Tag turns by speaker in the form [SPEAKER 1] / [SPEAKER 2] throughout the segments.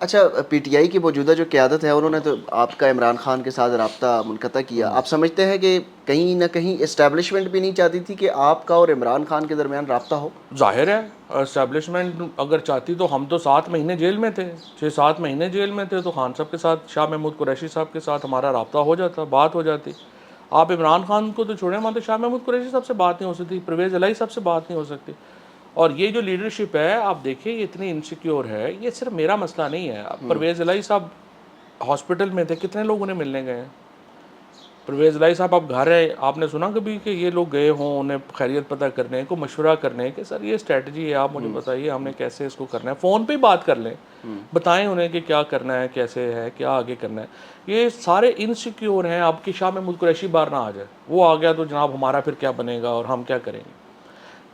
[SPEAKER 1] अच्छा, पीटीआई की मौजूदा जो क़यादत है उन्होंने तो आपका इमरान खान के साथ रब्ता मुनक़ता किया। आप समझते हैं कि कहीं न कहीं एस्टैब्लिशमेंट भी नहीं चाहती थी कि आपका और इमरान खान के दरमियान रब्ता हो?
[SPEAKER 2] ज़ाहिर है, एस्टैब्लिशमेंट अगर चाहती तो हम तो 7 महीने जेल में थे, 6-7 महीने जेल में थे, तो खान साहब के साथ, शाह महमूद कुरैशी साहब के साथ हमारा रब्ता हो जाता, बात हो जाती। आप इमरान खान को तो छोड़ें, वहाँ तो शाह महमूद कुरैशी साहब से बात नहीं हो सकती, परवेज़ इलाही साहब से बात नहीं हो सकती। और ये जो लीडरशिप है, आप देखिए, ये इतनी इनसिक्योर है, ये सिर्फ मेरा मसला नहीं है। अब परवेज़ इलाही साहब हॉस्पिटल में थे, कितने लोग उन्हें मिलने गए हैं? परवेज़ इलाही साहब अब घर है, आपने सुना कभी कि ये लोग गए हों उन्हें खैरियत पता करने को, मशवरा करने कि सर ये स्ट्रैटेजी है, आप मुझे बताइए हमने कैसे इसको करना है। फ़ोन पे ही बात कर लें, बताएं उन्हें कि क्या करना है, कैसे है, क्या आगे करना है। ये सारे इनसिक्योर हैं। अब कि शाह महमूद कुरैशी बाहर ना आ जाए, वो आ गया तो जनाब हमारा फिर क्या बनेगा और हम क्या करेंगे।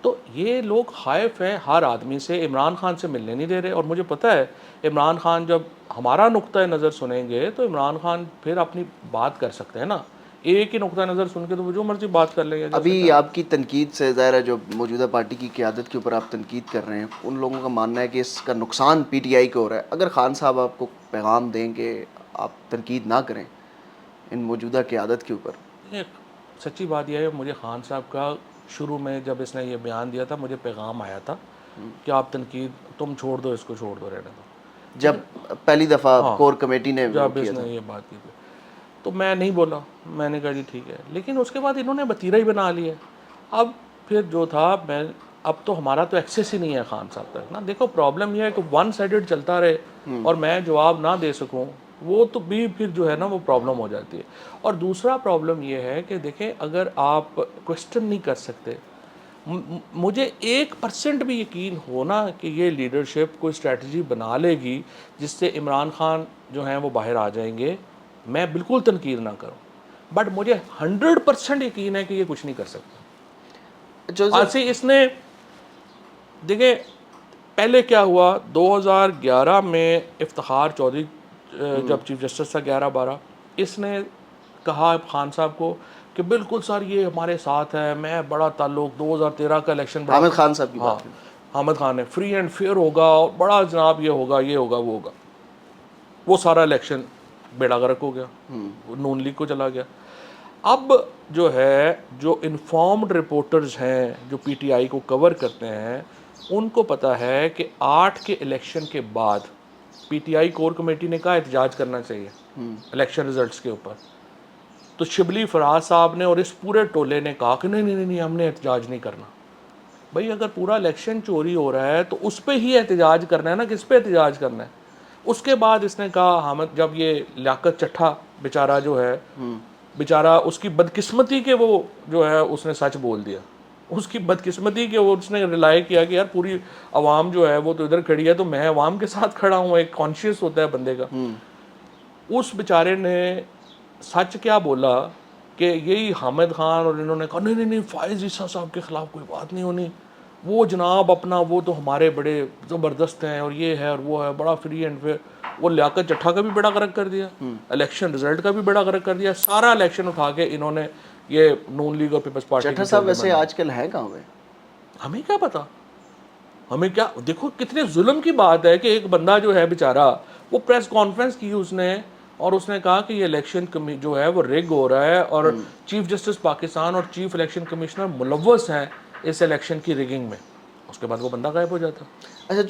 [SPEAKER 2] तो ये लोग खाइफ हैं हर आदमी से, इमरान खान से मिलने नहीं दे रहे। और मुझे पता है इमरान खान जब हमारा नुक्ता नज़र सुनेंगे तो इमरान खान फिर अपनी बात कर सकते हैं ना। एक ही नुक्ता नज़र सुन के तो वो जो मर्जी बात कर लेंगे, जैसे
[SPEAKER 1] अभी
[SPEAKER 2] क्या।
[SPEAKER 1] आपकी तनकीद से ज़ाहिर है, जो मौजूदा पार्टी की क़यादत के ऊपर आप तनकीद कर रहे हैं, उन लोगों का मानना है कि इसका नुकसान पीटीआई को हो रहा है। अगर खान साहब आपको पैगाम दें कि आप तनकीद ना करें इन मौजूदा क़यादत के ऊपर?
[SPEAKER 2] एक सच्ची बात यह है, मुझे खान साहब का शुरू में जब इसने ये बयान दिया था, मुझे पैगाम आया था कि आप तनकीद तुम छोड़ दो, इसको छोड़ दो, रहने दो।
[SPEAKER 1] जब
[SPEAKER 2] लेकिन
[SPEAKER 1] पहली दफ़ा
[SPEAKER 2] हाँ,
[SPEAKER 1] कोर कमेटी ने वो
[SPEAKER 2] जब
[SPEAKER 1] किया
[SPEAKER 2] इसने
[SPEAKER 1] था।
[SPEAKER 2] ये बात की थी तो मैं नहीं बोला, मैंने कहा जी ठीक है। लेकिन उसके बाद इन्होंने वतीरा ही बना लिया। अब फिर जो था, मैं अब तो हमारा तो एक्सेस ही नहीं है खान साहब तक ना। देखो प्रॉब्लम यह है कि वन साइडेड चलता रहे और मैं जवाब ना दे सकूं, वो तो भी फिर जो है ना वो प्रॉब्लम हो जाती है। और दूसरा प्रॉब्लम ये है कि देखें, अगर आप क्वेश्चन नहीं कर सकते, मुझे 1% भी यकीन हो ना कि ये लीडरशिप कोई स्ट्रेटजी बना लेगी जिससे इमरान खान जो हैं वो बाहर आ जाएंगे, मैं बिल्कुल तनकीद ना करूं। बट मुझे 100% यकीन है कि ये कुछ नहीं कर सकता। आज
[SPEAKER 1] जोसेफ,
[SPEAKER 2] से इसने, देखिए, पहले क्या हुआ 2011 में इफ्तिखार चौधरी जब चीफ जस्टिस था 11-12, इसने कहा खान साहब को कि बिल्कुल सर ये हमारे साथ है, मैं बड़ा ताल्लुक 2013 का इलेक्शन बड़ा।
[SPEAKER 1] हामिद खान साहब की
[SPEAKER 2] हाँ,
[SPEAKER 1] बात करें।
[SPEAKER 2] हामिद खान ने फ्री एंड फेयर होगा और बड़ा जनाब ये होगा, ये होगा, वो होगा। वो सारा इलेक्शन बेड़ा गर्क हो गया, नून लीग को चला गया। अब जो है, जो इन्फॉर्म्ड रिपोर्टर्स हैं जो पीटीआई को कवर करते हैं, उनको पता है कि 8 के इलेक्शन के बाद पीटीआई कोर कमेटी ने कहा एहतजाज करना चाहिए इलेक्शन रिजल्ट्स के ऊपर। तो शिबली फराज साहब ने और इस पूरे टोले ने कहा कि नहीं नहीं नहीं, हमने एहतजाज नहीं करना। भाई अगर पूरा इलेक्शन चोरी हो रहा है तो उस पर ही एहतजाज करना है ना, किस पे एहतजाज करना है। उसके बाद इसने कहा, हम जब ये लियाकत चट्ठा बेचारा जो है, बेचारा उसकी बदकिस्मती के वो जो है उसने सच बोल दिया, उसकी बदकिस्मती के वो उसने रिलाई किया कि यार पूरी आवाम जो है वो तो इधर खड़ी है, तो मैं आवाम के साथ खड़ा हूँ। एक कॉन्शियस होता है बंदे का। उस बेचारे ने सच क्या बोला कि यही हामिद खान और इन्होंने कहा नहीं नहीं नहीं, फायज़ ईसा साहब के ख़िलाफ़ कोई बात नहीं होनी, वो जनाब अपना वो तो हमारे बड़े ज़बरदस्त हैं और ये है और वो है, बड़ा फ्री एंड फेयर। वो लियाकत चट्ठा का भी बेड़ा गर्क कर दिया, इलेक्शन रिजल्ट का भी बेड़ा गर्क कर दिया, सारा इलेक्शन उठा के इन्होंने ये नून लीग और पीपल्स पार्टी
[SPEAKER 1] चट्टा
[SPEAKER 2] की
[SPEAKER 1] साहब
[SPEAKER 2] झोली
[SPEAKER 1] वैसे
[SPEAKER 2] में डाल।
[SPEAKER 1] आजकल हैं कहाँ पे?
[SPEAKER 2] हमें क्या पता, हमें क्या, देखो कितने जुल्म की बात है कि एक बंदा जो है बेचारा, वो प्रेस कॉन्फ्रेंस की उसने और उसने कहा कि ये इलेक्शन जो है वो रिग हो रहा है और चीफ जस्टिस पाकिस्तान और चीफ इलेक्शन कमिश्नर मुलव्वस हैं इस इलेक्शन की रिगिंग में। उसके बाद वो बंदा गायब हो जाता।
[SPEAKER 1] अच्छा।